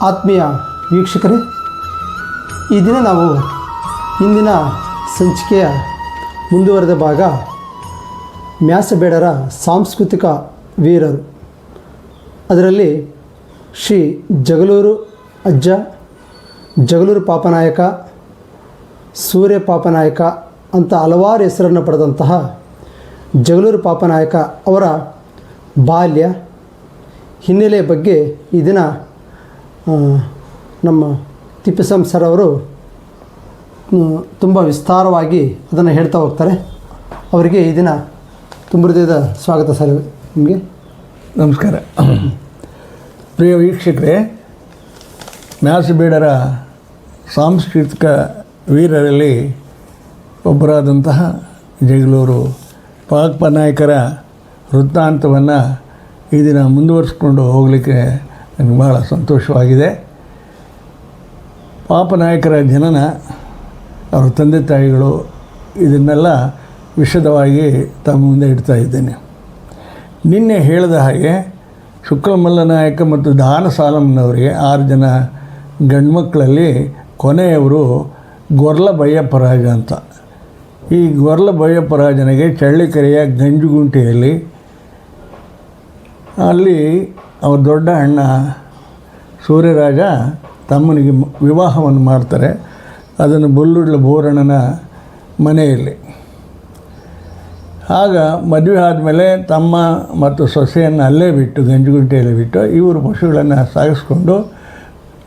ಆತ್ಮೀಯ ವೀಕ್ಷಕರೇ, ಈ ದಿನ ನಾವು ಇಂದಿನ ಸಂಚಿಕೆಯ ಮುಂದುವರೆದ ಭಾಗ ಮ್ಯಾಸಬೇಡರ ಸಾಂಸ್ಕೃತಿಕ ವೀರರು, ಅದರಲ್ಲಿ ಶ್ರೀ ಜಗಳೂರು ಅಜ್ಜ, ಜಗಳೂರು ಪಾಪನಾಯಕ, ಸೂರ್ಯ ಪಾಪನಾಯಕ ಅಂತ ಹಲವಾರು ಹೆಸರನ್ನು ಪಡೆದಂತಹ ಜಗಳೂರು ಪಾಪನಾಯಕ ಅವರ ಬಾಲ್ಯ ಹಿನ್ನೆಲೆ ಬಗ್ಗೆ ಈ ದಿನ ನಮ್ಮ ತಿಪ್ಪೇಸ್ವಾಮಿ ಸರ್ ಅವರು ತುಂಬ ವಿಸ್ತಾರವಾಗಿ ಅದನ್ನು ಹೇಳ್ತಾ ಹೋಗ್ತಾರೆ. ಅವರಿಗೆ ಈ ದಿನ ತುಂಬ ಹೃದಯದ ಸ್ವಾಗತ ಸರ್. ನಿಮಗೆ ನಮಸ್ಕಾರ. ಪ್ರಿಯ ವೀಕ್ಷಕರೇ, ಮ್ಯಾಸಬೇಡರ ಸಾಂಸ್ಕೃತಿಕ ವೀರರಲ್ಲಿ ಒಬ್ಬರಾದಂತಹ ಜಗಳೂರು ಪಾಪನಾಯಕರ ವೃತ್ತಾಂತವನ್ನು ಈ ದಿನ ಮುಂದುವರಿಸ್ಕೊಂಡು ಹೋಗಲಿಕ್ಕೆ ನನಗೆ ಭಾಳ ಸಂತೋಷವಾಗಿದೆ. ಪಾಪನಾಯಕರ ಜನನ, ಅವರ ತಂದೆ ತಾಯಿಗಳು, ಇದನ್ನೆಲ್ಲ ವಿಶದವಾಗಿ ತಮ್ಮ ಮುಂದೆ ಇಡ್ತಾ ಇದ್ದೇನೆ. ನಿನ್ನೆ ಹೇಳಿದ ಹಾಗೆ ಶುಕ್ಲಮಲ್ಲ ನಾಯಕ ಮತ್ತು ದಾನ ಸಾಲಮ್ಮನವರಿಗೆ 6 ಜನ ಗಂಡ್ಮಕ್ಕಳಲ್ಲಿ ಕೊನೆಯವರು ಗೊರ್ಲ ಬಯ್ಯಪ್ಪರಾಜ ಅಂತ. ಈ ಗೊರ್ಲ ಬಯ್ಯಪ್ಪರಾಜನಿಗೆ ಚಳ್ಳಿಕೆರೆಯ ಗಂಜುಗುಂಟೆಯಲ್ಲಿ ಅಲ್ಲಿ ಅವ್ರ ದೊಡ್ಡ ಅಣ್ಣ ಸೂರ್ಯರಾಜ ತಮ್ಮನಿಗೆ ವಿವಾಹವನ್ನು ಮಾಡ್ತಾರೆ. ಅದನ್ನು ಬುಲ್ಲುಡ್ಲ ಬೋರಣ್ಣನ ಮನೆಯಲ್ಲಿ. ಆಗ ಮದುವೆ ಆದಮೇಲೆ ತಮ್ಮ ಮತ್ತು ಸೊಸೆಯನ್ನು ಅಲ್ಲೇ ಬಿಟ್ಟು, ಗಂಜುಗುಂಟೆಯಲ್ಲಿ ಬಿಟ್ಟು, ಇವರು ಪಶುಗಳನ್ನು ಸಾಗಿಸ್ಕೊಂಡು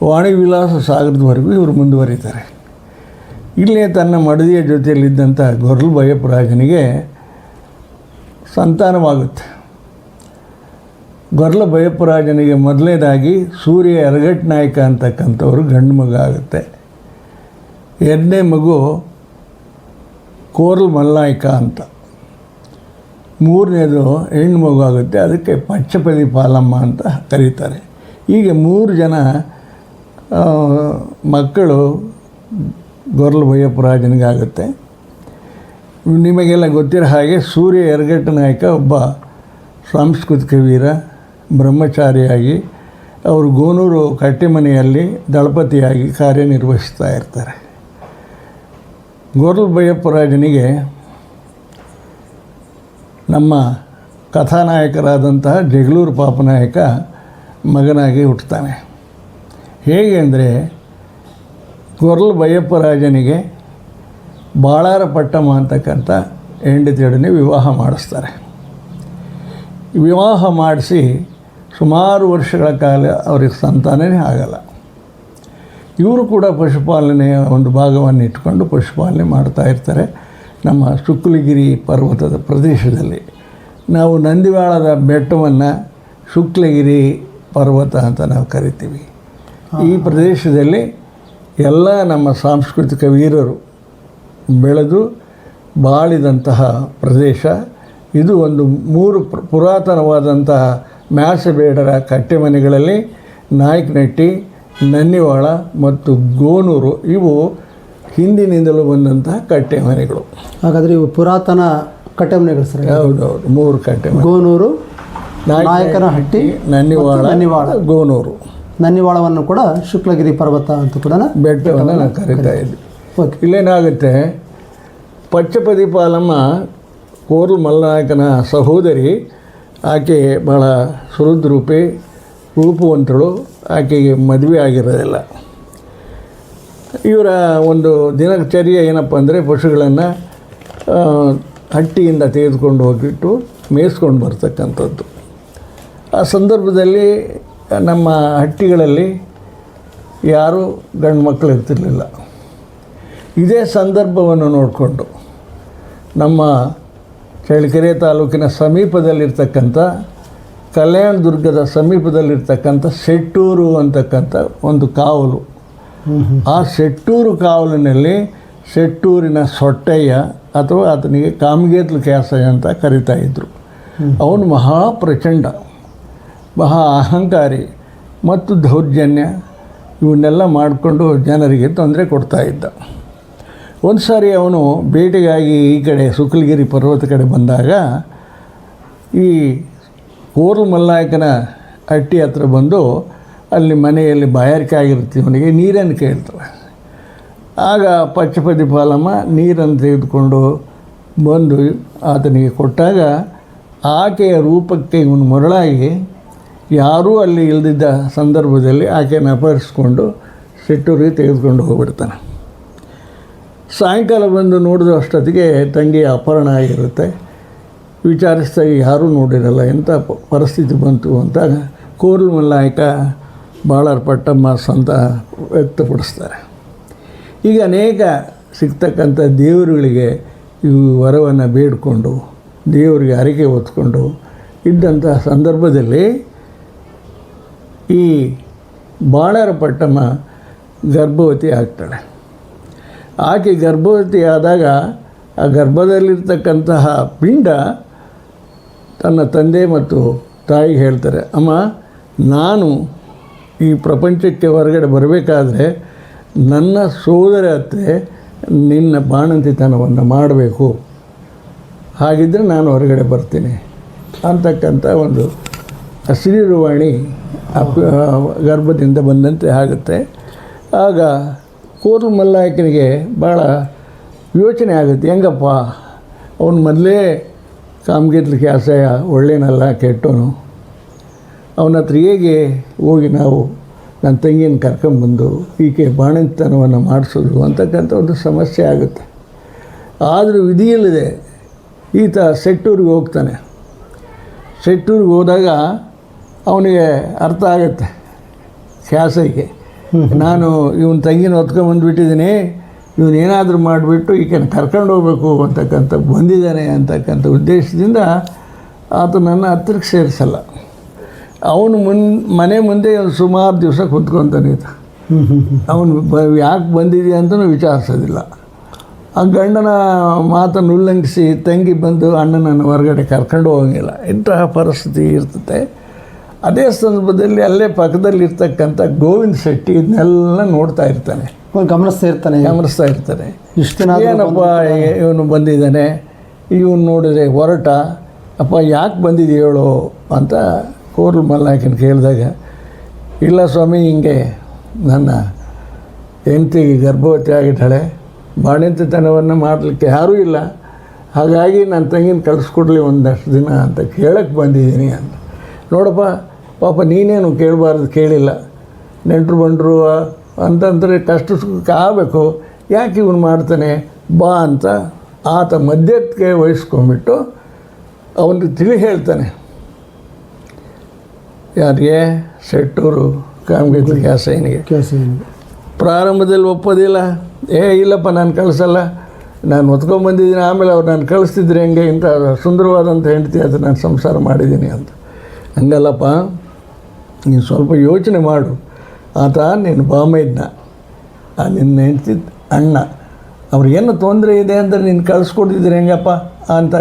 ವಾಣಿವಿಲಾಸ ಸಾಗರದವರೆಗೂ ಇವರು ಮುಂದುವರಿತಾರೆ. ಇಲ್ಲೇ ತನ್ನ ಮಡದಿಯ ಜೊತೆಯಲ್ಲಿದ್ದಂಥ ಗೊರ್ಲ ಬಯ್ಯಪ್ಪರಾಜನಿಗೆ ಸಂತಾನವಾಗುತ್ತೆ. ಗೊರ್ಲ ಬಯ್ಯಪ್ಪರಾಜನಿಗೆ ಮೊದಲನೇದಾಗಿ ಸೂರ್ಯ ಎರಗಟ್ ನಾಯಕ ಅಂತಕ್ಕಂಥವ್ರು ಗಂಡು ಮಗ ಆಗುತ್ತೆ. ಎರಡನೇ ಮಗು ಕೋರ್ಲ್ ಮಲ್ನಾಯಕ ಅಂತ. ಮೂರನೇದು ಹೆಣ್ಣು ಮಗು ಆಗುತ್ತೆ, ಅದಕ್ಕೆ ಪಚ್ಚಪದಿ ಪಾಲಮ್ಮ ಅಂತ ಕರೀತಾರೆ. ಹೀಗೆ 3 ಜನ ಮಕ್ಕಳು ಗೊರ್ಲ ಬಯ್ಯಪ್ಪರಾಜನಿಗಾಗುತ್ತೆ. ನಿಮಗೆಲ್ಲ ಗೊತ್ತಿರೋ ಹಾಗೆ ಸೂರ್ಯ ಎರಗಟ್ಟ ನಾಯಕ ಒಬ್ಬ ಸಾಂಸ್ಕೃತಿಕ ವೀರ, ಬ್ರಹ್ಮಚಾರಿಯಾಗಿ ಅವರು ಗೋನೂರು ಕಟ್ಟೆಮನೆಯಲ್ಲಿ ದಳಪತಿಯಾಗಿ ಕಾರ್ಯನಿರ್ವಹಿಸ್ತಾ ಇರ್ತಾರೆ. ಗೊರ್ಲ ಬಯ್ಯಪ್ಪರಾಜನಿಗೆ ನಮ್ಮ ಕಥಾನಾಯಕರಾದಂತಹ ಜಗಳೂರು ಪಾಪನಾಯಕ ಮಗನಾಗಿ ಹುಟ್ಟುತ್ತಾನೆ. ಹೇಗೆ ಅಂದರೆ, ಗೊರ್ಲ ಬಯ್ಯಪ್ಪರಾಜನಿಗೆ ಬಾಳಾರ ಪಟ್ಟಮ್ಮ ಅಂತಕ್ಕಂಥ ಹೆಂಡತಿಯೊಡನೆ ವಿವಾಹ ಮಾಡಿಸ್ತಾರೆ. ವಿವಾಹ ಮಾಡಿಸಿ ಸುಮಾರು ವರ್ಷಗಳ ಕಾಲ ಅವ್ರಿಗೆ ಸಂತಾನವೇ ಆಗಲ್ಲ. ಇವರು ಕೂಡ ಪಶುಪಾಲನೆಯ ಒಂದು ಭಾಗವನ್ನು ಇಟ್ಕೊಂಡು ಪಶುಪಾಲನೆ ಮಾಡ್ತಾ ಇರ್ತಾರೆ. ನಮ್ಮ ಶುಕ್ಲಗಿರಿ ಪರ್ವತದ ಪ್ರದೇಶದಲ್ಲಿ ನಾವು ನಂದಿವಾಳದ ಬೆಟ್ಟವನ್ನು ಶುಕ್ಲಗಿರಿ ಪರ್ವತ ಅಂತ ನಾವು ಕರಿತೀವಿ. ಈ ಪ್ರದೇಶದಲ್ಲಿ ಎಲ್ಲ ನಮ್ಮ ಸಾಂಸ್ಕೃತಿಕ ವೀರರು ಬೆಳೆದು ಬಾಳಿದಂತಹ ಪ್ರದೇಶ ಇದು. ಒಂದು 3 ಪುರಾತನವಾದಂತಹ ಮ್ಯಾಸಬೇಡರ ಕಟ್ಟೆಮನೆಗಳಲ್ಲಿ ನಾಯಕನಟ್ಟಿ, ನನ್ನಿವಾಳ ಮತ್ತು ಗೋನೂರು ಇವು ಹಿಂದಿನಿಂದಲೂ ಬಂದಂತಹ ಕಟ್ಟೆಮನೆಗಳು. ಹಾಗಾದರೆ ಇವು ಪುರಾತನ ಕಟ್ಟೆಮನೆಗಳು ಸರ್? ಹೌದೌದು, 3 ಕಟ್ಟೆಮನೆ: ಗೋನೂರು, ನಾಯಕನಹಟ್ಟಿ, ನನ್ನಿವಾಳ, ಗೋನೂರು. ನನ್ನಿವಾಳವನ್ನು ಕೂಡ ಶುಕ್ಲಗಿರಿ ಪರ್ವತ ಅಂತ ಕೂಡ ಬೆಟ್ಟವನ್ನು ನಾವು ಕರೀತಾ ಇದ್ವಿ. ಇಲ್ಲೇನಾಗುತ್ತೆ, ಪಚ್ಚಪದಿ ಪಾಲಮ್ಮ ಕೋರ್ಲ ಮಲ್ಲನಾಯಕನ ಸಹೋದರಿ. ಆಕೆ ಭಾಳ ಸುಹೃದ್ರೂಪಿ, ರೂಪವಂತಳು. ಆಕೆಗೆ ಮದುವೆ ಆಗಿರೋದಿಲ್ಲ. ಇವರ ಒಂದು ದಿನಚರ್ಯ ಏನಪ್ಪ ಅಂದರೆ, ಪಶುಗಳನ್ನು ಹಟ್ಟಿಯಿಂದ ತೆಗೆದುಕೊಂಡು ಹೋಗಿಟ್ಟು ಮೇಯಿಸ್ಕೊಂಡು ಬರ್ತಕ್ಕಂಥದ್ದು. ಆ ಸಂದರ್ಭದಲ್ಲಿ ನಮ್ಮ ಹಟ್ಟಿಗಳಲ್ಲಿ ಯಾರೂ ಗಂಡು ಮಕ್ಕಳು ಇರ್ತಿರಲಿಲ್ಲ. ಇದೇ ಸಂದರ್ಭವನ್ನು ನೋಡಿಕೊಂಡು ನಮ್ಮ ಚಳ್ಳಕೆರೆ ತಾಲೂಕಿನ ಸಮೀಪದಲ್ಲಿರ್ತಕ್ಕಂಥ, ಕಲ್ಯಾಣದುರ್ಗದ ಸಮೀಪದಲ್ಲಿರ್ತಕ್ಕಂಥ ಶೆಟ್ಟೂರು ಅಂತಕ್ಕಂಥ ಒಂದು ಕಾವಲು. ಆ ಶೆಟ್ಟೂರು ಕಾವಲಿನಲ್ಲಿ ಶೆಟ್ಟೂರಿನ ಸೊಟ್ಟಯ್ಯ ಅಥವಾ ಆತನಿಗೆ ಕಾಮಗೇತ್ಲು ಕ್ಯಾಸಯ್ಯ ಅಂತ ಕರಿತಾಯಿದ್ರು. ಅವನು ಮಹಾಪ್ರಚಂಡ, ಮಹಾ ಅಹಂಕಾರಿ ಮತ್ತು ದೌರ್ಜನ್ಯ ಇವನ್ನೆಲ್ಲ ಮಾಡಿಕೊಂಡು ಜನರಿಗೆ ತೊಂದರೆ ಕೊಡ್ತಾಯಿದ್ದ. ಒಂದು ಸಾರಿ ಅವನು ಬೇಟೆಗಾಗಿ ಈ ಕಡೆ ಶುಕ್ಲಗಿರಿ ಪರ್ವತ ಕಡೆ ಬಂದಾಗ ಈ ಕೋರ್ಲ ಮಲ್ನಾಯಕನ ಹಟ್ಟಿ ಹತ್ರ ಬಂದು ಅಲ್ಲಿ ಮನೆಯಲ್ಲಿ ಬಾಯಾರಿಕೆ ಆಗಿರುತ್ತೆ ಇವನಿಗೆ, ನೀರನ್ನು ಕೇಳ್ತಾಳೆ. ಆಗ ಪಚ್ಚಪತಿ ಪಾಲಮ್ಮ ನೀರನ್ನು ತೆಗೆದುಕೊಂಡು ಬಂದು ಆತನಿಗೆ ಕೊಟ್ಟಾಗ ಆಕೆಯ ರೂಪಕ್ಕೆ ಇವನು ಮರಳಾಗಿ ಯಾರೂ ಅಲ್ಲಿ ಇಲ್ಲದಿದ್ದ ಸಂದರ್ಭದಲ್ಲಿ ಆಕೆಯನ್ನು ಅಪಹರಿಸ್ಕೊಂಡು ಸೆಟ್ಟೂರಿಗೆ ತೆಗೆದುಕೊಂಡು ಹೋಗ್ಬಿಡ್ತಾನೆ. ಸಾಯಂಕಾಲ ಬಂದು ನೋಡಿದ ಅಷ್ಟೊತ್ತಿಗೆ ತಂಗಿ ಅಪಹರಣ ಆಗಿರುತ್ತೆ. ವಿಚಾರಿಸಿದಾಗ ಯಾರೂ ನೋಡಿರಲ್ಲ, ಎಂಥ ಪರಿಸ್ಥಿತಿ ಬಂತು ಅಂತ ಕೋರ್ಲು ಮಲ್ಲಾಯಕ ಬಾಳಾರ್ ಪಟ್ಟಮ್ಮ ಸ್ವಂತ ವ್ಯಕ್ತಪಡಿಸ್ತಾರೆ. ಈಗ ಅನೇಕ ಸಿಗ್ತಕ್ಕಂಥ ದೇವರುಗಳಿಗೆ ಇವು ವರವನ್ನು ಬೇಡಿಕೊಂಡು ದೇವರಿಗೆ ಹರಕೆ ಹೊತ್ಕೊಂಡು ಇದ್ದಂಥ ಸಂದರ್ಭದಲ್ಲಿ ಈ ಬಾಳಾರ ಪಟ್ಟಮ್ಮ ಗರ್ಭವತಿ ಆಗ್ತಾಳೆ. ಆಕೆ ಗರ್ಭವತಿ ಆದಾಗ ಆ ಗರ್ಭದಲ್ಲಿರ್ತಕ್ಕಂತಹ ಪಿಂಡ ತನ್ನ ತಂದೆ ಮತ್ತು ತಾಯಿ ಹೇಳ್ತಾರೆ, ಅಮ್ಮ ನಾನು ಈ ಪ್ರಪಂಚಕ್ಕೆ ಹೊರಗಡೆ ಬರಬೇಕಾದ್ರೆ ನನ್ನ ಸೋದರ ಅತ್ತೆ ನಿನ್ನ ಬಾಣಂತಿತನವನ್ನು ಮಾಡಬೇಕು, ಹಾಗಿದ್ದರೆ ನಾನು ಹೊರಗಡೆ ಬರ್ತೀನಿ ಅಂತಕ್ಕಂಥ ಒಂದು ಅಶ್ರೀರವಾಣಿ ಗರ್ಭದಿಂದ ಬಂದಂತೆ ಆಗುತ್ತೆ. ಆಗ ಕೋರ್ಲು ಮಲ್ಲಾಯಕನಿಗೆ ಭಾಳ ಯೋಚನೆ ಆಗುತ್ತೆ, ಹೆಂಗಪ್ಪ ಅವನು ಮೊದಲೇ ಕಾಮಗಿರ್ಲಿಕ್ಕೆ ಆಸೆಯ ಒಳ್ಳೆಯನಲ್ಲ, ಕೆಟ್ಟವನು, ಅವನ ಹತ್ರ ಹೇಗೆ ಹೋಗಿ ನಾವು ನನ್ನ ತಂಗಿಯನ್ನು ಕರ್ಕೊಂಬಂದು ಈಕೆ ಬಾಣಂತನವನ್ನು ಮಾಡಿಸೋದು ಅಂತಕ್ಕಂಥ ಒಂದು ಸಮಸ್ಯೆ ಆಗುತ್ತೆ. ಆದರೂ ವಿಧಿಯಲ್ಲಿದೆ ಈತ ಸೆಟ್ಟೂರಿಗೆ ಹೋಗ್ತಾನೆ. ಸೆಟ್ಟೂರಿಗೆ ಹೋದಾಗ ಅವನಿಗೆ ಅರ್ಥ ಆಗುತ್ತೆ ಕ್ಯಾಸೈಗೆ, ನಾನು ಇವನ ತಂಗಿನ ಹೊತ್ಕೊಂಬಂದುಬಿಟ್ಟಿದ್ದೀನಿ, ಇವನೇನಾದರೂ ಮಾಡಿಬಿಟ್ಟು ಈಕೆನ ಕರ್ಕೊಂಡು ಹೋಗ್ಬೇಕು ಅಂತಕ್ಕಂಥ ಬಂದಿದ್ದಾನೆ ಅಂತಕ್ಕಂಥ ಉದ್ದೇಶದಿಂದ ಆತನನ್ನು ಹತ್ತಿರಕ್ಕೆ ಸೇರಿಸಲ್ಲ. ಅವನು ಮನೆ ಮುಂದೆ ಒಂದು ಸುಮಾರು ದಿವಸ ಕುಂತ್ಕೊತಾನೆ ಈತ. ಅವನು ಯಾಕೆ ಬಂದಿದೆಯಾ ಅಂತಲೂ ವಿಚಾರಿಸೋದಿಲ್ಲ. ಆ ಗಂಡನ ಮಾತನ್ನು ಉಲ್ಲಂಘಿಸಿ ತಂಗಿ ಬಂದು ಅಣ್ಣನನ್ನು ಹೊರಗಡೆ ಕರ್ಕೊಂಡು ಹೋಗಂಗಿಲ್ಲ. ಇಂತಹ ಪರಿಸ್ಥಿತಿ ಇರ್ತದೆ. ಅದೇ ಸಂದರ್ಭದಲ್ಲಿ ಅಲ್ಲೇ ಪಕ್ಕದಲ್ಲಿರ್ತಕ್ಕಂಥ ಗೋವಿಂದ ಶೆಟ್ಟಿ ಇದನ್ನೆಲ್ಲ ನೋಡ್ತಾ ಇರ್ತಾನೆ, ಗಮನಿಸ್ತಾ ಇರ್ತಾನೆ. ಇಷ್ಟು ದಿನ ಏನಪ್ಪ ಇವನು ಬಂದಿದ್ದಾನೆ, ಇವನು ನೋಡಿದ್ರೆ ಹೊರಟ, ಅಪ್ಪ ಯಾಕೆ ಬಂದಿದ್ದೀ ಹೇಳು ಅಂತ ಕೋರ್ಲು ಮಲ್ಲಾಯಕನ ಕೇಳಿದಾಗ, ಇಲ್ಲ ಸ್ವಾಮಿ, ಹಿಂಗೆ ನನ್ನ ಹೆಂಡತಿಗೆ ಗರ್ಭವತಿ ಆಗಿದ್ದಾಳೆ, ಬಾಣಂತಿತನವನ್ನು ಮಾಡಲಿಕ್ಕೆ ಯಾರೂ ಇಲ್ಲ, ಹಾಗಾಗಿ ನನ್ನ ತಂಗಿನ ಕಳಿಸ್ಕೊಡ್ಲಿ ಒಂದಷ್ಟು ದಿನ ಅಂತ ಕೇಳಕ್ಕೆ ಬಂದಿದ್ದೀನಿ ಅಂತ. ನೋಡಪ್ಪ ಪಾಪ ನೀನೇನು ಕೇಳಬಾರ್ದು, ಕೇಳಿಲ್ಲ, ನೆಂಟರು ಬಂದರು ಅಂತಂದರೆ ಕಷ್ಟ ಸುಖಕ್ಕೆ ಆಗಬೇಕು, ಯಾಕೆ ಇವನು ಮಾಡ್ತಾನೆ ಬಾ ಅಂತ ಆತ ಮಧ್ಯಕ್ಕೆ ವಹಿಸ್ಕೊಂಡ್ಬಿಟ್ಟು ಅವನಿಗೆ ತಿಳಿ ಹೇಳ್ತಾನೆ. ಯಾರಿಗೆ? ಸೆಟ್ಟೂರು ಕಾಮಗಿರಿ ಕ್ಯಾಸೈನಿಗೆ. ಪ್ರಾರಂಭದಲ್ಲಿ ಒಪ್ಪೋದಿಲ್ಲ, ಇಲ್ಲಪ್ಪ ನಾನು ಕಳಿಸಲ್ಲ, ನಾನು ಹೊತ್ಕೊಂಡ್ಬಂದಿದ್ದೀನಿ, ಆಮೇಲೆ ಅವ್ರು ನಾನು ಕಳಿಸ್ತಿದ್ರೆ ಹೆಂಗೆ, ಇಂಥ ಸುಂದರವಾದಂಥ ಹೆಂಡತಿ ಅದು ನಾನು ಸಂಸಾರ ಮಾಡಿದ್ದೀನಿ ಅಂತ. ಹಂಗಲ್ಲಪ್ಪ, ನೀನು ಸ್ವಲ್ಪ ಯೋಚನೆ ಮಾಡು, ಆತ ನಿನ್ನ ಬಾಮೈದ್ನ, ನಿನ್ನ ಹೆಂಡತಿ ಅಣ್ಣ, ಅವ್ರಿಗೇನು ತೊಂದರೆ ಇದೆ ಅಂದರೆ ನೀನು ಕಳಿಸ್ಕೊಡ್ತಿದ್ರೆ ಹೆಂಗಪ್ಪ ಅಂತ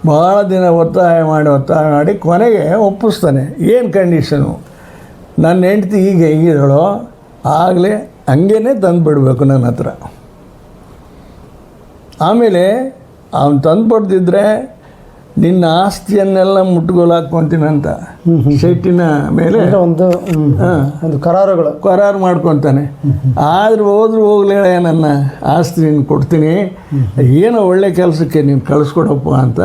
ಭಾಳ ದಿನ ಒತ್ತಾಯ ಮಾಡಿ ಕೊನೆಗೆ ಒಪ್ಪಿಸ್ತಾನೆ. ಏನು ಕಂಡೀಷನು, ನನ್ನ ಹೆಂಡ್ತಿ ಈಗ ಹೇಗಿದ್ದಾಳೋ ಆಗಲೇ ಹಂಗೇ ತಂದುಬಿಡ್ಬೇಕು ನನ್ನ ಹತ್ರ. ಆಮೇಲೆ ಅವನು ತಂದುಕೊಡ್ತಿದ್ರೆ ನಿನ್ನ ಆಸ್ತಿಯನ್ನೆಲ್ಲ ಮುಟ್ಗೋಲು ಹಾಕ್ಕೊತೀನಂತ ಶೆಟ್ಟಿನ ಮೇಲೆ ಒಂದು ಕರಾರು ಮಾಡ್ಕೊತಾನೆ. ಆದರೂ ಹೋಗ್ಲೇ ನನ್ನ ಆಸ್ತಿ ನೀನು ಕೊಡ್ತೀನಿ, ಏನೋ ಒಳ್ಳೆ ಕೆಲಸಕ್ಕೆ ನೀನು ಕಳಿಸ್ಕೊಡಪ್ಪ ಅಂತ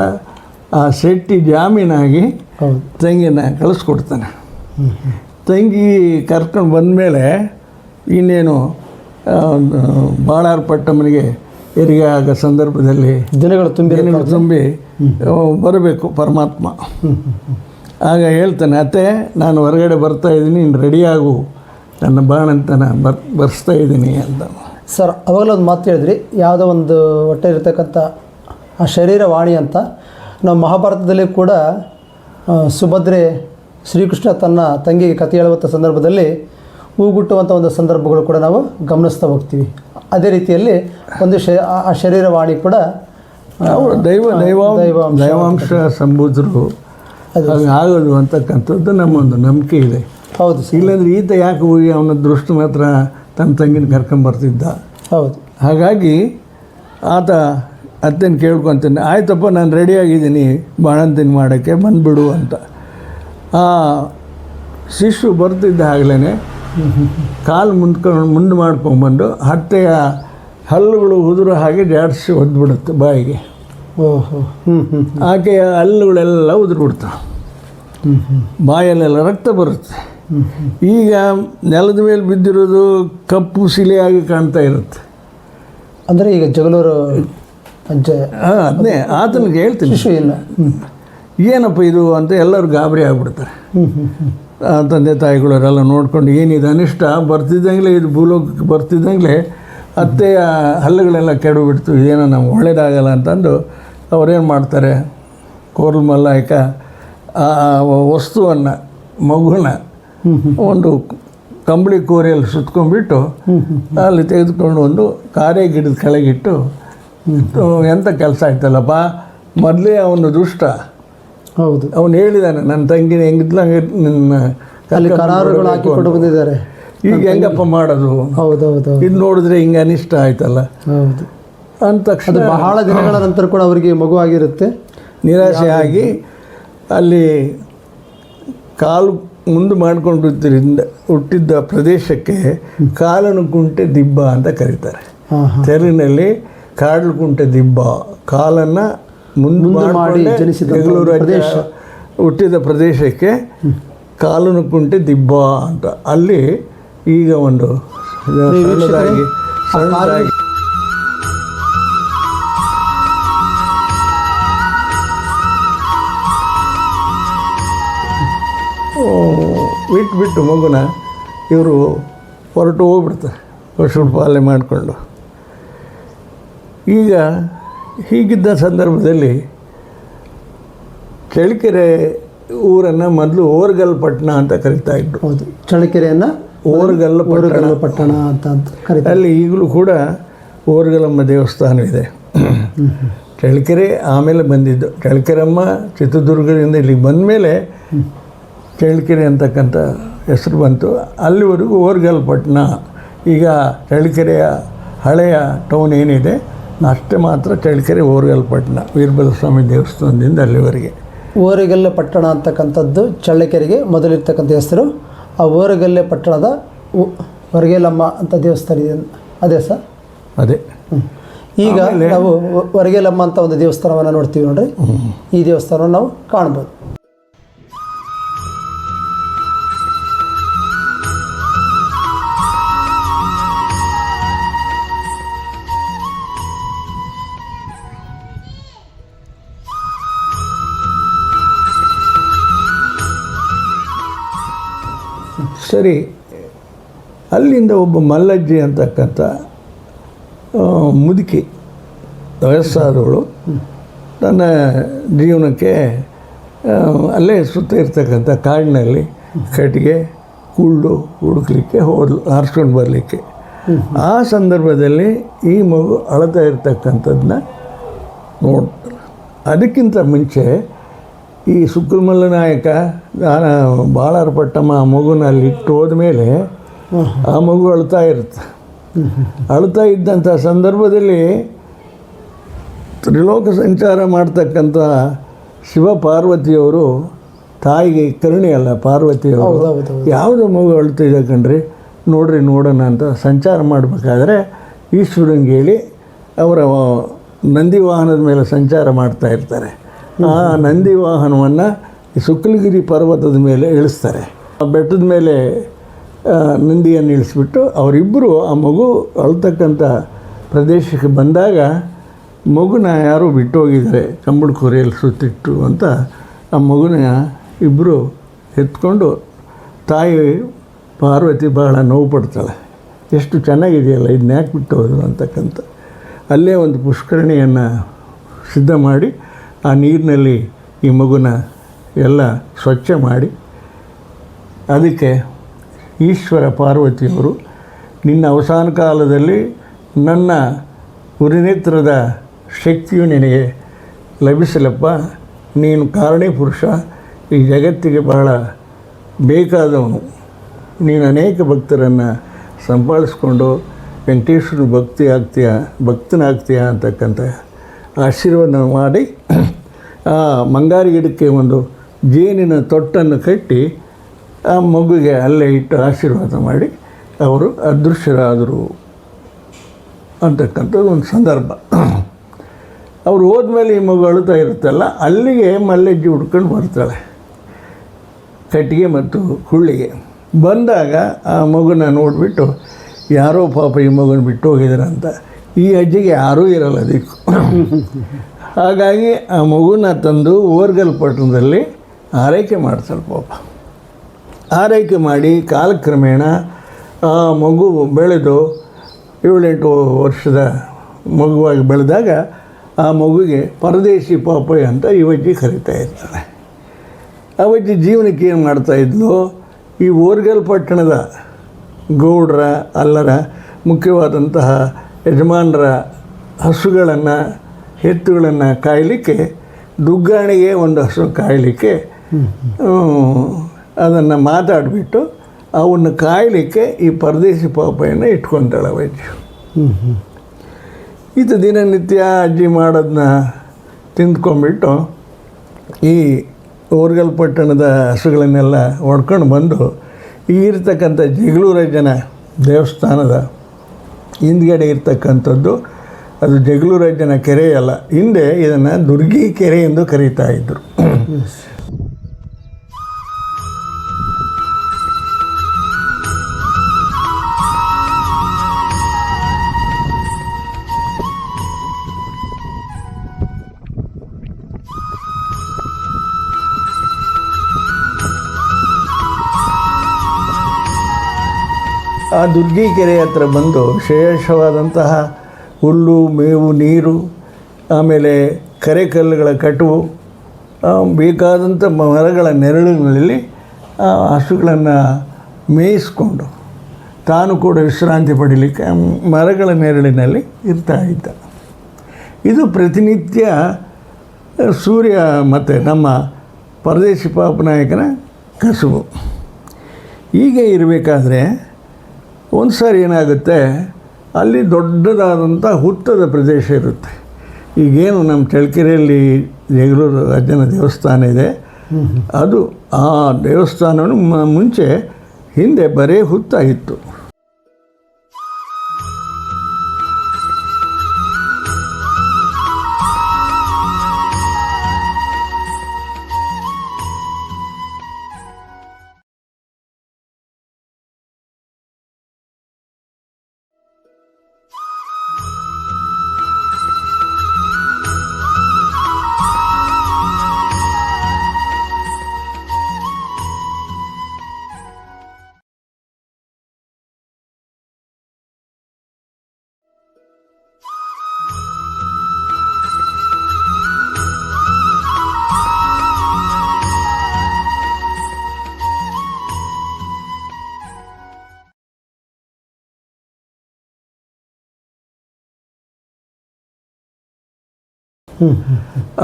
ಆ ಶೆಟ್ಟಿ ಜಾಮೀನಾಗಿ ತಂಗಿನ ಕಳಿಸ್ಕೊಡ್ತಾನೆ. ತಂಗಿ ಕರ್ಕೊಂಡು ಬಂದಮೇಲೆ ಇನ್ನೇನು ಬಾಳಾರ ಪಟ್ಟಮ್ಮನಿಗೆ ಹೆರಿಗೆ ಆಗ ಸಂದರ್ಭದಲ್ಲಿ ದಿನಗಳು ತುಂಬಿ ಬರಬೇಕು ಪರಮಾತ್ಮ. ಆಗ ಹೇಳ್ತಾನೆ, ಅತ್ತೆ ನಾನು ಹೊರಗಡೆ ಬರ್ತಾಯಿದ್ದೀನಿ, ನೀನು ರೆಡಿಯಾಗು, ನನ್ನ ಬಾಣಂತನ ಬರ್ಸ್ತಾ ಇದ್ದೀನಿ ಅಂತ. ಸರ್, ಅವಾಗಲೂ ಒಂದು ಮಾತು ಹೇಳಿದ್ರಿ, ಯಾವುದೋ ಒಂದು ಹೊಟ್ಟೆ ಇರತಕ್ಕಂಥ ಆ ಶರೀರವಾಣಿ ಅಂತ. ನಾವು ಮಹಾಭಾರತದಲ್ಲಿ ಕೂಡ ಸುಭದ್ರೆ ಶ್ರೀಕೃಷ್ಣ ತನ್ನ ತಂಗಿಗೆ ಕಥೆ ಹೇಳುವಂಥ ಸಂದರ್ಭದಲ್ಲಿ ಹೂಗುಟ್ಟುವಂಥ ಒಂದು ಸಂದರ್ಭಗಳು ಕೂಡ ನಾವು ಗಮನಿಸ್ತಾ ಹೋಗ್ತೀವಿ. ಅದೇ ರೀತಿಯಲ್ಲಿ ಒಂದು ಆ ಶರೀರವಾಣಿ ಕೂಡ ದೈವಾಂಶ ಸಂಬೂತರು ಆಗೋದು ಅಂತಕ್ಕಂಥದ್ದು ನಮ್ಮೊಂದು ನಂಬಿಕೆ ಇದೆ. ಹೌದು. ಇಲ್ಲಾಂದರೆ ಈತ ಯಾಕೆ ಹೋಗಿ ಅವನ ದೃಷ್ಟಿ ಮಾತ್ರ ತನ್ನ ತಂಗಿನ ಕರ್ಕೊಂಬರ್ತಿದ್ದ. ಹೌದು. ಹಾಗಾಗಿ ಆತ ಅತ್ತೇನು ಕೇಳ್ಕೊತಾನೆ, ಆಯ್ತಪ್ಪ ನಾನು ರೆಡಿಯಾಗಿದ್ದೀನಿ ಬಾಣಂತಿನ ಮಾಡೋಕ್ಕೆ ಬಂದುಬಿಡು ಅಂತ. ಶಿಶು ಬರ್ತಿದ್ದ ಆಗಲೇ ಕಾಲು ಮುಂದೆ ಮಾಡ್ಕೊಂಬಂದು ಹತ್ತೆಯ ಹಲ್ಲುಗಳು ಉದುರು ಹಾಗೆ ಜಾಡಿಸಿ ಒದ್ಬಿಡುತ್ತೆ ಬಾಯಿಗೆ. ಓಹೋ. ಆಕೆಯ ಹಲ್ಲುಗಳೆಲ್ಲ ಉದುರು ಬಿಡ್ತಾವೆ, ಬಾಯಲ್ಲೆಲ್ಲ ರಕ್ತ ಬರುತ್ತೆ. ಈಗ ನೆಲದ ಮೇಲೆ ಬಿದ್ದಿರೋದು ಕಪ್ಪು ಶಿಲೆಯಾಗಿ ಕಾಣ್ತಾ ಇರುತ್ತೆ. ಅಂದರೆ ಈಗ ಜಗಳೂರು ಅಜ್ಜ ಅದನ್ನೇ ಆತನಿಗೆ ಹೇಳ್ತೀನಿ, ಶಿಶು ಇಲ್ಲ. ಏನಪ್ಪ ಇದು ಅಂತ ಎಲ್ಲರೂ ಗಾಬರಿ ಆಗಿಬಿಡ್ತಾರೆ. ತಂದೆ ತಾಯಿಗಳವರೆಲ್ಲ ನೋಡ್ಕೊಂಡು ಏನಿದೆ ಅನಿಷ್ಟ ಬರ್ತಿದ್ದಂಗೆ, ಇದು ಭೂಲೋಕಕ್ಕೆ ಬರ್ತಿದ್ದಂಗೆ ಅತ್ತೆಯ ಹಲ್ಲುಗಳೆಲ್ಲ ಕೆಡಬಿಡ್ತು, ಇದೇನೋ ನಮ್ಗೆ ಒಳ್ಳೇದಾಗಲ್ಲ ಅಂತಂದು ಅವರೇನು ಮಾಡ್ತಾರೆ, ಕೋರ್ಲ್ ಮಲ್ಲಾಯಕ ಆ ವಸ್ತುವನ್ನು ಮಗುನ ಒಂದು ಕಂಬಳಿ ಕೋರಿಯಲ್ಲಿ ಸುತ್ಕೊಂಡ್ಬಿಟ್ಟು ಅಲ್ಲಿ ತೆಗೆದುಕೊಂಡು ಒಂದು ಕಾರೇ ಗಿಡದ ಕೆಳಗಿಟ್ಟು, ಎಂಥ ಕೆಲಸ ಆಯ್ತಲ್ಲಪ್ಪ, ಮೊದಲೇ ಅವನು ದುಷ್ಟ. ಹೌದು, ಅವನು ಹೇಳಿದ್ದಾನೆ ನನ್ನ ತಂಗಿನ ಹೆಂಗಿದ್ಲ ನಿನ್ನ ಅಲ್ಲಿ ಕರಾರುಗಳು ಹಾಕಿಕೊಂಡು ಬಂದಿದ್ದಾರೆ, ಈಗ ಹೆಂಗಪ್ಪ ಮಾಡೋದು, ಹೌದೌದು, ಇದು ನೋಡಿದ್ರೆ ಹಿಂಗೆ ಅನಿಷ್ಟ ಆಯ್ತಲ್ಲ ಹೌದು ಅಂದ ತಕ್ಷಣ ಅದು ಬಹಳ ದಿನಗಳ ನಂತರ ಕೂಡ ಅವರಿಗೆ ಮಗು ಆಗಿರುತ್ತೆ. ನಿರಾಶೆ ಆಗಿ ಅಲ್ಲಿ ಕಾಲು ಮುಂದೆ ಮಾಡ್ಕೊಂಡಿದ್ದರಿಂದ ಹುಟ್ಟಿದ್ದ ಪ್ರದೇಶಕ್ಕೆ ಕಾಲನು ಕುಂಟೆ ದಿಬ್ಬ ಅಂತ ಕರೀತಾರೆ. ತೆರಿನಲ್ಲಿ ಕಾಡು ಕುಂಟೆ ದಿಬ್ಬ, ಕಾಲನ್ನು ಮುಂದೆ ಮಾಡಿ ಬೆಂಗಳೂರು ಪ್ರದೇಶ ಹುಟ್ಟಿದ ಪ್ರದೇಶಕ್ಕೆ ಕಾಲನು ಕುಂಟೆ ದಿಬ್ಬ ಅಂತ ಅಲ್ಲಿ ಈಗ ಒಂದು ಸಣ್ಣದಾಗಿ ಬಿಟ್ಟು ಮಗುನ ಇವರು ಹೊರಟು ಹೋಗ್ಬಿಡ್ತಾರೆ ಪಶುಪಾಲನೆ ಮಾಡಿಕೊಂಡು. ಈಗ ಹೀಗಿದ್ದ ಸಂದರ್ಭದಲ್ಲಿ ಚಳ್ಳಕೆರೆ ಊರನ್ನು ಮೊದಲು ಓರ್ಗಲ್ ಪಟ್ಟಣ ಅಂತ ಕರಿತಾ ಇದ್ರು. ಹೌದು, ಚಳ್ಳಕೆರೆಯನ್ನು ಓರ್ಗಲ್ ಪಟ್ಟಣ ಅಂತ ಕರೀತಾರೆ. ಅಲ್ಲಿ ಈಗಲೂ ಕೂಡ ಓರ್ಗಲಮ್ಮ ದೇವಸ್ಥಾನವಿದೆ. ಚಳ್ಳಕೆರೆ ಆಮೇಲೆ ಬಂದಿದ್ದು, ಚಳ್ಳಕೆರಮ್ಮ ಚಿತ್ರದುರ್ಗದಿಂದ ಇಲ್ಲಿಗೆ ಬಂದ ಮೇಲೆ ಚಳ್ಳಕೆರೆ ಅಂತಕ್ಕಂಥ ಹೆಸರು ಬಂತು. ಅಲ್ಲಿವರೆಗೂ ಓರ್ಗಲ್ ಪಟ್ಟಣ. ಈಗ ಚಳ್ಳಕೆರೆಯ ಹಳೆಯ ಟೌನ್ ಏನಿದೆ ಅಷ್ಟೇ ಮಾತ್ರ ಚಳ್ಳಕೆರೆ ಓರ್ಗಲ್ ಪಟ್ಟಣ, ವೀರಭದ್ರ ಸ್ವಾಮಿ ದೇವಸ್ಥಾನದಿಂದ ಅಲ್ಲಿವರೆಗೆ. ಓರಗಲ್ಲೆ ಪಟ್ಟಣ ಅಂತಕ್ಕಂಥದ್ದು ಚಳ್ಳಕೆರೆಗೆ ಮೊದಲಿರ್ತಕ್ಕಂಥ ಹೆಸರು. ಆ ಓರಗಲ್ಲೆ ಪಟ್ಟಣದ ಹೊರಗೇಲಮ್ಮ ಅಂತ ದೇವಸ್ಥಾನ ಇದೆ, ಅದೇ ಸರ್? ಅದೇ. ಈಗ ನಾವು ಹೊರಗೇಲಮ್ಮ ಅಂತ ಒಂದು ದೇವಸ್ಥಾನವನ್ನು ನೋಡ್ತೀವಿ ನೋಡ್ರಿ, ಈ ದೇವಸ್ಥಾನವನ್ನು ನಾವು ಕಾಣ್ಬೋದು. ಸರಿ, ಅಲ್ಲಿಂದ ಒಬ್ಬ ಮಲ್ಲಜ್ಜಿ ಅಂತಕ್ಕಂಥ ಮುದುಕಿ ವಯಸ್ಸಾದವಳು ತನ್ನ ಜೀವನಕ್ಕೆ ಅಲ್ಲೇ ಸುತ್ತ ಇರ್ತಕ್ಕಂಥ ಕಾಡಿನಲ್ಲಿ ಕಟ್ಟಿಗೆ ಕುಳ್ಳು ಹುಡುಕ್ಲಿಕ್ಕೆ ಹೋದ್ಲು, ಹಾರಿಸ್ಕೊಂಡು ಬರಲಿಕ್ಕೆ. ಆ ಸಂದರ್ಭದಲ್ಲಿ ಈ ಮಗು ಅಳ್ತಾ ಇರ್ತಕ್ಕಂಥದ್ದನ್ನ ನೋಡ್ತಾರೆ. ಅದಕ್ಕಿಂತ ಮುಂಚೆ ಈ ಸುಕ್ರಮಲ್ಲ ನಾಯಕ ಬಾಳಾರ ಪಟ್ಟಮ್ಮ ಆ ಮಗುನ ಅಲ್ಲಿ ಇಟ್ಟು ಹೋದ್ಮೇಲೆ ಆ ಮಗು ಅಳ್ತಾ ಇರುತ್ತೆ. ಅಳ್ತಾ ಇದ್ದಂಥ ಸಂದರ್ಭದಲ್ಲಿ ತ್ರಿಲೋಕ ಸಂಚಾರ ಮಾಡ್ತಕ್ಕಂಥ ಶಿವ ಪಾರ್ವತಿಯವರು ತಾಯಿಗೆ ಕರುಣೆ ಅಲ್ಲ ಪಾರ್ವತಿಯವರು, ಯಾವುದೋ ಮಗು ಅಳ್ತಿದೆ ಕಣ್ರಿ, ನೋಡ್ರಿ ನೋಡೋಣ ಅಂತ ಸಂಚಾರ ಮಾಡಬೇಕಾದ್ರೆ ಈಶ್ವರಂಗೆ ಹೇಳಿ ಅವರ ನಂದಿ ವಾಹನದ ಮೇಲೆ ಸಂಚಾರ ಮಾಡ್ತಾ ಇರ್ತಾರೆ. ಆ ನಂದಿ ವಾಹನವನ್ನು ಶುಕ್ಲಗಿರಿ ಪರ್ವತದ ಮೇಲೆ ಇಳಿಸ್ತಾರೆ. ಆ ಬೆಟ್ಟದ ಮೇಲೆ ನಂದಿಯನ್ನು ಇಳಿಸ್ಬಿಟ್ಟು ಅವರಿಬ್ಬರು ಆ ಮಗು ಅಳ್ತಕ್ಕಂಥ ಪ್ರದೇಶಕ್ಕೆ ಬಂದಾಗ ಮಗುನ ಯಾರೋ ಬಿಟ್ಟು ಹೋಗಿದ್ದಾರೆ, ಕಂಬಳ ಕೊರೆಯಲ್ಲಿ ಸುತ್ತಿಟ್ಟು ಅಂತ ಆ ಮಗುನ ಇಬ್ಬರು ಎತ್ಕೊಂಡು ತಾಯಿ ಪಾರ್ವತಿ ಬಹಳ ನೋವು ಪಡ್ತಾಳೆ. ಎಷ್ಟು ಚೆನ್ನಾಗಿದೆಯಲ್ಲ, ಇದನ್ನ ಯಾಕೆ ಬಿಟ್ಟು ಹೋದ್ರು ಅಂತಕ್ಕಂಥ. ಅಲ್ಲೇ ಒಂದು ಪುಷ್ಕರಣಿಯನ್ನು ಸಿದ್ಧ ಮಾಡಿ ಆ ನೀರಿನಲ್ಲಿ ಈ ಮಗುನ ಎಲ್ಲ ಸ್ವಚ್ಛ ಮಾಡಿ ಅದಕ್ಕೆ ಈಶ್ವರ ಪಾರ್ವತಿಯವರು ನಿನ್ನ ಅವಸಾನ ಕಾಲದಲ್ಲಿ ನನ್ನ ಉರಿನೇತ್ರದ ಶಕ್ತಿಯು ನಿನಗೆ ಲಭಿಸಲಪ್ಪ, ನೀನು ಕಾರಣೇ ಪುರುಷ, ಈ ಜಗತ್ತಿಗೆ ಬಹಳ ಬೇಕಾದವನು, ನೀನು ಅನೇಕ ಭಕ್ತರನ್ನು ಸಂಪಾದಿಸ್ಕೊಂಡು ವೆಂಕಟೇಶ್ವರ ಭಕ್ತನಾಗ್ತೀಯ ಅಂತಕ್ಕಂಥ ಆಶೀರ್ವಾದ ಮಾಡಿ ಆ ಮಂಗಾರಿ ಗಿಡಕ್ಕೆ ಒಂದು ಜೇನಿನ ತೊಟ್ಟನ್ನು ಕಟ್ಟಿ ಆ ಮಗುಗೆ ಅಲ್ಲೇ ಇಟ್ಟು ಆಶೀರ್ವಾದ ಮಾಡಿ ಅವರು ಅದೃಶ್ಯರಾದರು ಅಂತಕ್ಕಂಥದ್ದು ಒಂದು ಸಂದರ್ಭ. ಅವ್ರು ಹೋದ್ಮೇಲೆ ಈ ಮಗು ಅಳುತ್ತಾ ಇರುತ್ತಲ್ಲ, ಅಲ್ಲಿಗೆ ಮಲ್ಲೆಜ್ಜಿ ಹುಡ್ಕೊಂಡು ಬರ್ತಾಳೆ ಕಟ್ಟಿಗೆ ಮತ್ತು ಹುಳ್ಳಿಗೆ. ಬಂದಾಗ ಆ ಮಗುನ ನೋಡಿಬಿಟ್ಟು ಯಾರೋ ಪಾಪ ಈ ಮಗುನ ಬಿಟ್ಟು ಹೋಗಿದ್ದಾರೆ ಅಂತ, ಈ ಅಜ್ಜಿಗೆ ಯಾರೂ ಇರಲ್ಲ ಅದಕ್ಕೂ. ಹಾಗಾಗಿ ಆ ಮಗುನ ತಂದು ಓರ್ಗಲ್ ಪಟ್ಟಣದಲ್ಲಿ ಆರೈಕೆ ಮಾಡ್ತಾಳೆ ಪಾಪ. ಆರೈಕೆ ಮಾಡಿ ಕಾಲಕ್ರಮೇಣ ಆ ಮಗು ಬೆಳೆದು 7-8 ವರ್ಷದ ಮಗುವಾಗಿ ಬೆಳೆದಾಗ ಆ ಮಗುವಿಗೆ ಪರದೇಶಿ ಪಾಪಯ್ಯ ಅಂತ ಇವಜ್ಜಿ ಕರೀತಾ ಇರ್ತಾಳೆ. ಅವಜ್ಜಿ ಜೀವನಕ್ಕೆ ಏನು ಮಾಡ್ತಾಯಿದ್ಲು, ಈ ಓರ್ಗಲ್ ಪಟ್ಟಣದ ಗೌಡ್ರ ಅಲ್ಲರ ಮುಖ್ಯವಾದಂತಹ ಯಜಮಾನರ ಹಸುಗಳನ್ನು ಎತ್ತುಗಳನ್ನು ಕಾಯಲಿಕ್ಕೆ, ದುಗ್ಗಾಣಿಗೆ ಒಂದು ಹಸು ಕಾಯಲಿಕ್ಕೆ ಅದನ್ನು ಮಾತಾಡಿಬಿಟ್ಟು ಅವನ್ನು ಕಾಯಲಿಕ್ಕೆ ಈ ಪರದೇಶಿ ಪಾಪಯನ್ನು ಇಟ್ಕೊತಾಳೆ ಅವಜ್ಜಿ. ಈತ ದಿನನಿತ್ಯ ಅಜ್ಜಿ ಮಾಡೋದನ್ನ ತಿಂದ್ಕೊಂಡ್ಬಿಟ್ಟು ಈ ಓರ್ಗಲ್ ಪಟ್ಟಣದ ಹಸುಗಳನ್ನೆಲ್ಲ ಹೊಡ್ಕೊಂಡು ಬಂದು ಈ ಇರ್ತಕ್ಕಂಥ ಜಗಳೂರಜ್ಜನ ದೇವಸ್ಥಾನದ ಹಿಂದ್ಗಡೆ ಇರ್ತಕ್ಕಂಥದ್ದು, ಅದು ಜಗಳೂರಜ್ಜನ ಕೆರೆ ಅಲ್ಲ, ಹಿಂದೆ ಇದನ್ನು ದುರ್ಗಿ ಕೆರೆ ಎಂದು ಕರೀತಾ ಇದ್ದರು. ಆ ದುರ್ಗಿ ಕೆರೆ ಹತ್ರ ಬಂದು ವಿಶೇಷವಾದಂತಹ ಹುಲ್ಲು, ಮೇವು, ನೀರು, ಆಮೇಲೆ ಕರೆಕಲ್ಲುಗಳ ಕಟುವು, ಬೇಕಾದಂಥ ಮರಗಳ ನೆರಳಿನಲ್ಲಿ ಹಸುಗಳನ್ನು ಮೇಯಿಸ್ಕೊಂಡು ತಾನು ಕೂಡ ವಿಶ್ರಾಂತಿ ಪಡೀಲಿಕ್ಕೆ ಮರಗಳ ನೆರಳಿನಲ್ಲಿ ಇರ್ತಾ ಇದ್ದ. ಇದು ಪ್ರತಿನಿತ್ಯ ಸೂರ್ಯ ಮತ್ತು ನಮ್ಮ ಪರದೇಶಿ ಪಾಪನಾಯಕನ ಕಸುಬು. ಹೀಗೆ ಇರಬೇಕಾದ್ರೆ ಒಂದು ಸಾರಿ ಏನಾಗುತ್ತೆ, ಅಲ್ಲಿ ದೊಡ್ಡದಾದಂಥ ಹುತ್ತದ ಪ್ರದೇಶ ಇರುತ್ತೆ. ಈಗೇನು ನಮ್ಮ ಚಳ್ಳಕೆರೆಯಲ್ಲಿ ಜಗಳೂರು ಅಜ್ಜನ ದೇವಸ್ಥಾನ ಇದೆ, ಅದು ಆ ದೇವಸ್ಥಾನವನ್ನು ಮುಂಚೆ ಹಿಂದೆ ಬರೀ ಹುತ್ತ ಇತ್ತು.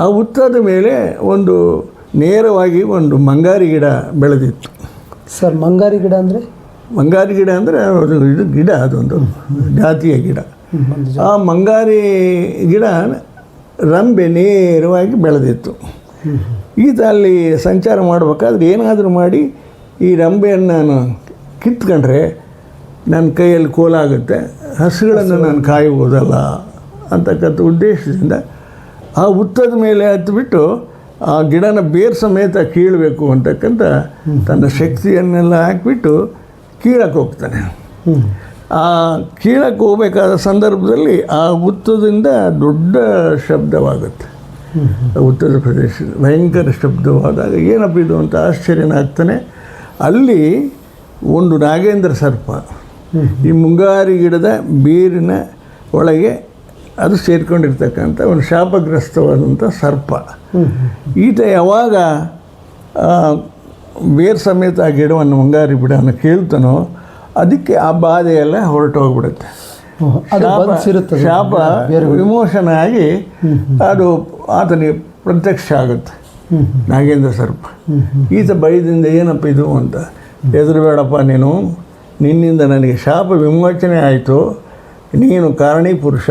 ಆ ಹುತ್ತದ ಮೇಲೆ ಒಂದು ನೇರವಾಗಿ ಒಂದು ಮಂಗಾರಿ ಗಿಡ ಬೆಳೆದಿತ್ತು. ಸರ್, ಮಂಗಾರಿ ಗಿಡ ಅಂದರೆ? ಮಂಗಾರಿ ಗಿಡ ಅಂದರೆ ಇದು ಗಿಡ, ಅದೊಂದು ಜಾತಿಯ ಗಿಡ. ಆ ಮಂಗಾರಿ ಗಿಡ ರಂಬೆ ನೇರವಾಗಿ ಬೆಳೆದಿತ್ತು. ಈತ ಅಲ್ಲಿ ಸಂಚಾರ ಮಾಡಬೇಕಾದ್ರೆ ಏನಾದರೂ ಮಾಡಿ ಈ ರಂಬೆಯನ್ನು ನಾನು ಕಿತ್ಕೊಂಡ್ರೆ ನನ್ನ ಕೈಯಲ್ಲಿ ಕೋಲಾಗುತ್ತೆ, ಹಸುಗಳನ್ನು ನಾನು ಕಾಯುವುದಲ್ಲ ಅಂತಕ್ಕಂಥ ಉದ್ದೇಶದಿಂದ ಆ ಹುತ್ತದ ಮೇಲೆ ಹತ್ತಿಬಿಟ್ಟು ಆ ಗಿಡನ ಬೇರು ಸಮೇತ ಕೀಳಬೇಕು ಅಂತಕ್ಕಂಥ ತನ್ನ ಶಕ್ತಿಯನ್ನೆಲ್ಲ ಹಾಕಿಬಿಟ್ಟು ಕೀಳಕ್ಕೆ ಹೋಗ್ತಾನೆ. ಆ ಕೀಳಕ್ಕೆ ಹೋಗಬೇಕಾದ ಸಂದರ್ಭದಲ್ಲಿ ಆ ಹುತ್ತದಿಂದ ದೊಡ್ಡ ಶಬ್ದವಾಗುತ್ತೆ. ಹುತ್ತದ ಪ್ರದೇಶದ ಭಯಂಕರ ಶಬ್ದವಾದಾಗ ಏನಪ್ಪ ಇದು ಅಂತ ಆಶ್ಚರ್ಯನಾಗ್ತಾನೆ. ಅಲ್ಲಿ ಒಂದು ನಾಗೇಂದ್ರ ಸರ್ಪ ಈ ಮುಂಗಾರಿ ಗಿಡದ ಬೇರಿನ ಒಳಗೆ ಅದು ಸೇರ್ಕೊಂಡಿರ್ತಕ್ಕಂಥ ಒಂದು ಶಾಪಗ್ರಸ್ತವಾದಂಥ ಸರ್ಪ. ಈತ ಯಾವಾಗ ಬೇರು ಸಮೇತ ಆ ಗಿಡವನ್ನು ಮುಂಗಾರಿ ಗಿಡವನ್ನು ಕೇಳ್ತಾನೋ ಅದಕ್ಕೆ ಆ ಬಾಧೆಯೆಲ್ಲ ಹೊರಟೋಗ್ಬಿಡುತ್ತೆ. ಶಾಪ ವಿಮೋಚನೆ ಆಗಿ ಅದು ಆತನಿಗೆ ಪ್ರತ್ಯಕ್ಷ ಆಗುತ್ತೆ ನಾಗೇಂದ್ರ ಸರ್ಪ. ಈತ ಭಯದಿಂದ ಏನಪ್ಪ ಇದು ಅಂತ, ಹೆದರಬೇಡಪ್ಪ ನೀನು, ನಿನ್ನಿಂದ ನನಗೆ ಶಾಪ ವಿಮೋಚನೆ ಆಯಿತು, ನೀನು ಕಾರಣೀ ಪುರುಷ,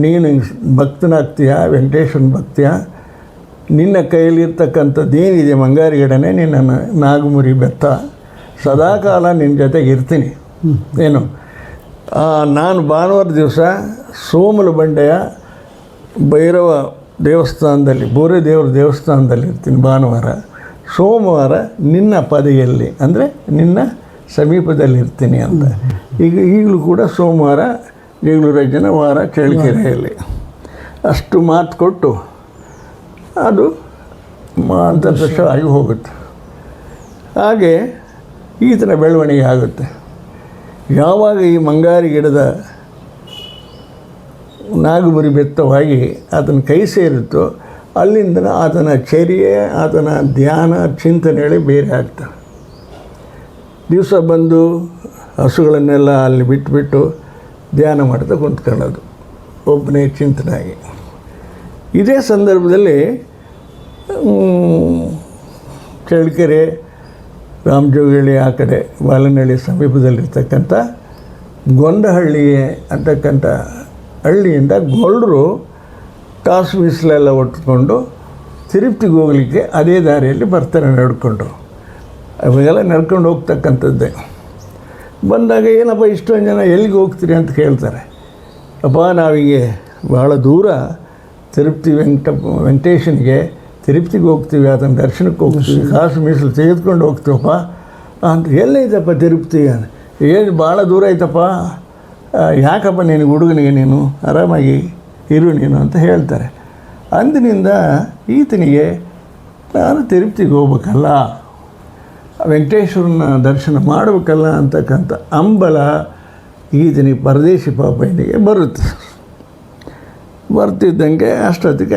ನೀನು ಭಕ್ತನಾಗ್ತೀಯ, ವೆಂಕಟೇಶ್ವರನ ಭಕ್ತಿಯ, ನಿನ್ನ ಕೈಯಲ್ಲಿರ್ತಕ್ಕಂಥದ್ದೇನಿದೆ ಮಂಗಾರಿಗಡನೆ ನಿನ್ನ ನಾಗಮುರಿ ಬೆತ್ತ ಸದಾಕಾಲ ನಿನ್ನ ಜೊತೆಗೆ ಇರ್ತೀನಿ. ಏನು ನಾನು ಭಾನುವಾರ ದಿವಸ ಸೋಮಲ ಬಂಡೆಯ ಭೈರವ ದೇವಸ್ಥಾನದಲ್ಲಿ ಬೋರೆ ದೇವರ ದೇವಸ್ಥಾನದಲ್ಲಿ ಇರ್ತೀನಿ ಭಾನುವಾರ. ಸೋಮವಾರ ನಿನ್ನ ಪದೆಯಲ್ಲಿ ಅಂದರೆ ನಿನ್ನ ಸಮೀಪದಲ್ಲಿ ಇರ್ತೀನಿ ಅಂತ. ಈಗಲೂ ಕೂಡ ಸೋಮವಾರ ಜಗಳೂರಜ್ಜನ ವಾರ ಚಳ್ಳಕೆರೆಯಲ್ಲಿ ಅಷ್ಟು ಮಾತು ಕೊಟ್ಟು ಅದು ಅಂತರ್ದಶ ಆಗಿ ಹೋಗುತ್ತೆ. ಹಾಗೆ ಈತನ ಬೆಳವಣಿಗೆ ಆಗುತ್ತೆ. ಯಾವಾಗ ಈ ಮಂಗಾರಿ ಗಿಡದ ನಾಗಮುರಿ ಬೆತ್ತವಾಗಿ ಆತನ ಕೈ ಸೇರುತ್ತೋ ಅಲ್ಲಿಂದ ಆತನ ಚರ್ಯೆ, ಆತನ ಧ್ಯಾನ ಚಿಂತನೆಗಳೇ ಬೇರೆ ಆಗ್ತವೆ. ದಿವಸ ಬಂದು ಹಸುಗಳನ್ನೆಲ್ಲ ಅಲ್ಲಿ ಬಿಟ್ಟುಬಿಟ್ಟು ಧ್ಯಾನ ಮಾಡ್ತಾ ಕುಂತ್ಕೊಳ್ಳೋದು ಒಬ್ಬನೇ ಚಿಂತನಾಗಿ. ಇದೇ ಸಂದರ್ಭದಲ್ಲಿ ಚಳ್ಳಕೆರೆ ರಾಮಜೋಗಳ್ಳಿ ಆ ಕಡೆ ಬಾಲನಹಳ್ಳಿ ಸಮೀಪದಲ್ಲಿರ್ತಕ್ಕಂಥ ಗೊಂಡಹಳ್ಳಿ ಅಂತಕ್ಕಂಥ ಹಳ್ಳಿಯಿಂದ ಗೊಳ್ಳರು ಟಾಸ್ ಮೀಸಲೆಲ್ಲ ಒಟ್ಕೊಂಡು ತಿರುಪ್ತಿಗೆ ಹೋಗಲಿಕ್ಕೆ ಅದೇ ದಾರಿಯಲ್ಲಿ ಬರ್ತಾರೆ ನಡ್ಕೊಂಡು. ಅವಾಗೆಲ್ಲ ನಡ್ಕೊಂಡು ಹೋಗ್ತಕ್ಕಂಥದ್ದೇ. ಬಂದಾಗ ಏನಪ್ಪ ಇಷ್ಟೊಂದು ಜನ ಎಲ್ಲಿಗೆ ಹೋಗ್ತೀರಿ ಅಂತ ಕೇಳ್ತಾರೆ. ಅಪ್ಪ ನಾವಿಗೆ ಭಾಳ ದೂರ ತಿರುಪತಿ ವೆಂಕಟೇಶನಿಗೆ ತಿರುಪ್ತಿಗೆ ಹೋಗ್ತೀವಿ, ಅದನ್ನು ದರ್ಶನಕ್ಕೆ ಹೋಗ್ತೀವಿ, ಕಾಸು ಮೀಸಲು ತೆಗೆದುಕೊಂಡು ಹೋಗ್ತೀವಪ್ಪ ಅಂತ. ಎಲ್ಲೈತಪ್ಪ ತಿರುಪತಿ? ಏನು ಭಾಳ ದೂರ ಐತಪ್ಪ, ಯಾಕಪ್ಪ ನಿನಗೆ ಹುಡುಗನಿಗೆ ನೀನು ಆರಾಮಾಗಿ ಇರು ನೀನು ಅಂತ ಹೇಳ್ತಾರೆ. ಅಂದಿನಿಂದ ಈತನಿಗೆ ನಾನು ತಿರುಪ್ತಿಗೆ ಹೋಗ್ಬೇಕಲ್ಲ, ವೆಂಕಟೇಶ್ವರನ ದರ್ಶನ ಮಾಡಬೇಕಲ್ಲ ಅಂತಕ್ಕಂಥ ಹಂಬಲ ಈತನಿಗೆ ಪರದೇಶಿ ಪಾಪನಿಗೆ ಬರ್ತಿದ್ದಂಗೆ ಅಷ್ಟೊತ್ತಿಗೆ